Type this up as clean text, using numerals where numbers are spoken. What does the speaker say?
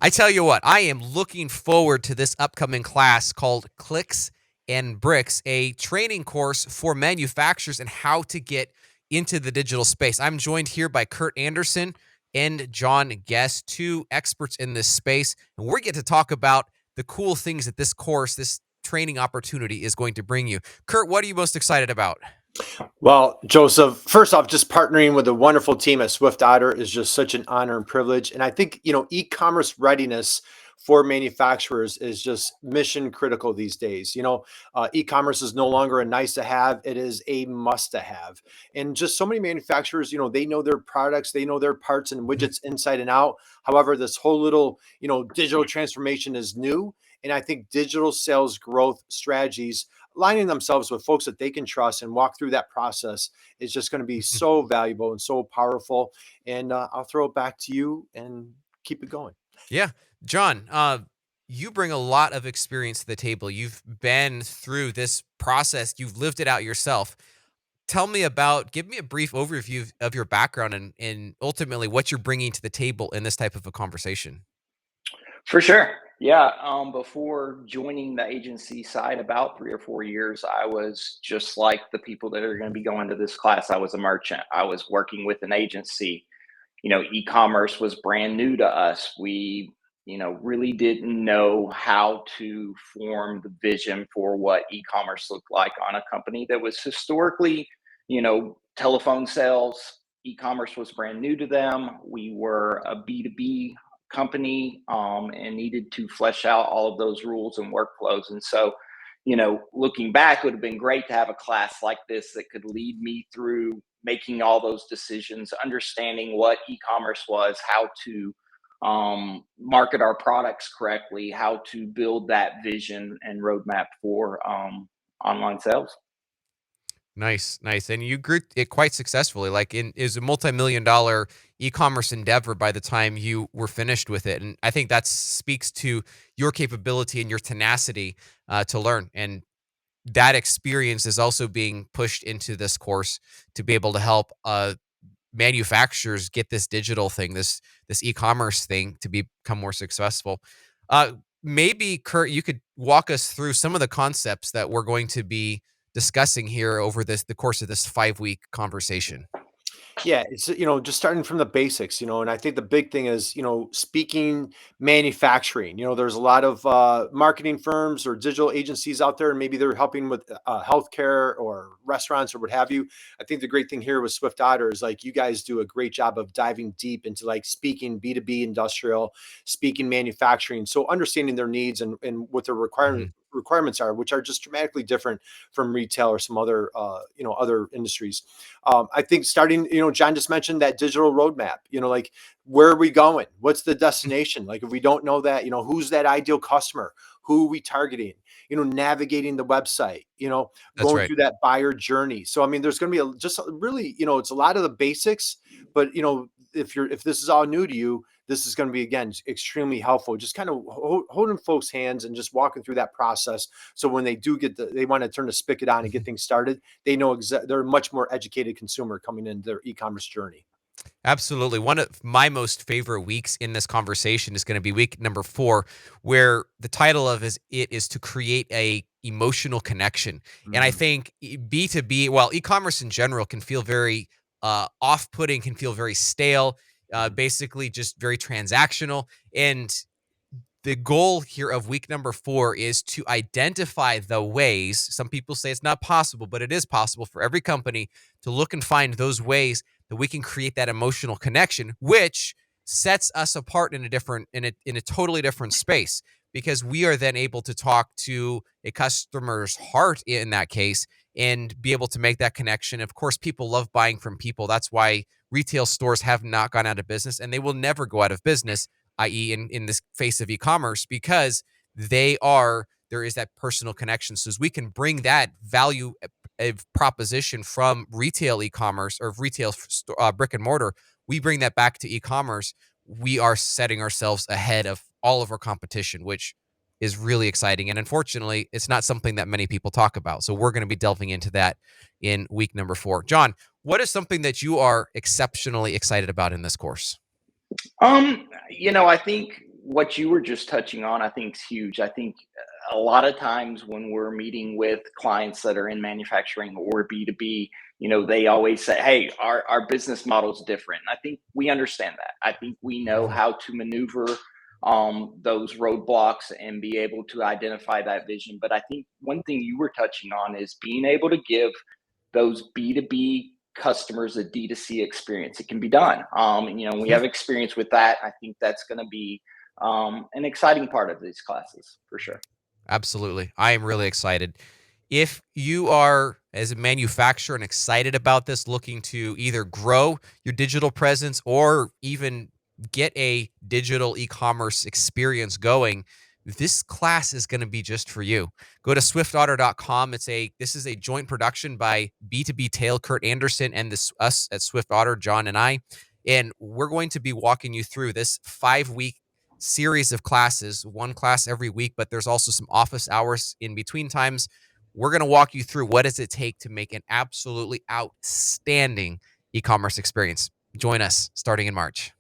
I tell you what, I am looking forward to this upcoming class called Clicks and Bricks, a training course for manufacturers and how to get into the digital space. I'm joined here by Curt Anderson and John Guest, two experts in this space, and we get to talk about the cool things that this course, this training opportunity is going to bring you. Curt, what are you most excited about? Well, Joseph, first off, just partnering with a wonderful team at SwiftOtter is just such an honor and privilege. And I think, e-commerce readiness for manufacturers is just mission critical these days. E-commerce is no longer a nice to have, it is a must to have. And just so many manufacturers, they know their products, they know their parts and widgets inside and out. However, this whole little, digital transformation is new. And I think digital sales growth strategies aligning themselves with folks that they can trust and walk through that process is just going to be so valuable and so powerful. And I'll throw it back to you and keep it going. Yeah. John, you bring a lot of experience to the table. You've been through this process. You've lived it out yourself. Give me a brief overview of your background and ultimately what you're bringing to the table in this type of a conversation. For sure. Yeah. Before joining the agency side about 3 or 4 years, I was just like the people that are going to be going to this class. I was a merchant. I was working with an agency. E-commerce was brand new to us. We, really didn't know how to form the vision for what e-commerce looked like on a company that was historically, telephone sales. E-commerce was brand new to them. We were a B2B company and needed to flesh out all of those rules and workflows. And so, looking back, it would have been great to have a class like this that could lead me through making all those decisions, understanding what e-commerce was, how to market our products correctly, how to build that vision and roadmap for online sales. Nice. And you grew it quite successfully. Is a multi-million-dollar e-commerce endeavor by the time you were finished with it. And I think that speaks to your capability and your tenacity to learn. And that experience is also being pushed into this course to be able to help manufacturers get this digital thing, this e-commerce thing to become more successful. Maybe, Curt, you could walk us through some of the concepts that we're going to be discussing here over the course of this 5-week conversation. Yeah, it's just starting from the basics, and I think the big thing is, speaking manufacturing. There's a lot of marketing firms or digital agencies out there, and maybe they're helping with healthcare or restaurants or what have you. I think the great thing here with SwiftOtter is like you guys do a great job of diving deep into like speaking B2B industrial, speaking manufacturing, so understanding their needs and what their requirements are, which are just dramatically different from retail or some other other industries. I think starting, John just mentioned that digital roadmap, like where are we going? What's the destination? Like if we don't know that, who's that ideal customer? Who are we targeting? Navigating the website, That's going right. through that buyer journey. So, I mean, there's going to be just really, it's a lot of the basics, but, if this is all new to you, this is going to be, again, extremely helpful. Just kind of holding folks' hands and just walking through that process. So when they do they want to turn the spigot on and get things started, they know they're a much more educated consumer coming into their e-commerce journey. Absolutely. One of my most favorite weeks in this conversation is going to be week number 4, where the title of it is to create a emotional connection. And I think B2B, well, e-commerce in general can feel very off-putting, can feel very stale, basically just very transactional. And the goal here of week number 4 is to identify the ways. Some people say it's not possible, but it is possible for every company to look and find those ways that we can create that emotional connection, which sets us apart in a totally different space, because we are then able to talk to a customer's heart in that case and be able to make that connection. Of course, people love buying from people. That's why retail stores have not gone out of business, and they will never go out of business, i.e. in this face of e-commerce, because there is that personal connection. So as we can bring that value proposition from retail e-commerce or retail brick and mortar, we bring that back to e-commerce, we are setting ourselves ahead of all of our competition, which is really exciting. And unfortunately, it's not something that many people talk about. So we're going to be delving into that in week number 4. John, what is something that you are exceptionally excited about in this course? I think what you were just touching on, I think, is huge. I think a lot of times when we're meeting with clients that are in manufacturing or B2B, they always say, hey, our business model is different. And I think we understand that. I think we know Mhm. how to maneuver those roadblocks and be able to identify that vision. But I think one thing you were touching on is being able to give those B2B customers a D2C experience. It can be done. We Mhm. have experience with that. I think that's going to be an exciting part of these classes for sure. Absolutely. I am really excited. If you are, as a manufacturer, and excited about this, looking to either grow your digital presence or even get a digital e-commerce experience going, this class is going to be just for you. Go to swiftotter.com. This is a joint production by B2B Tail, Curt Anderson, and us at SwiftOtter, John and I. And we're going to be walking you through this 5-week series of classes, one class every week, but there's also some office hours in between times. We're going to walk you through what does it take to make an absolutely outstanding e-commerce experience. Join us starting in March.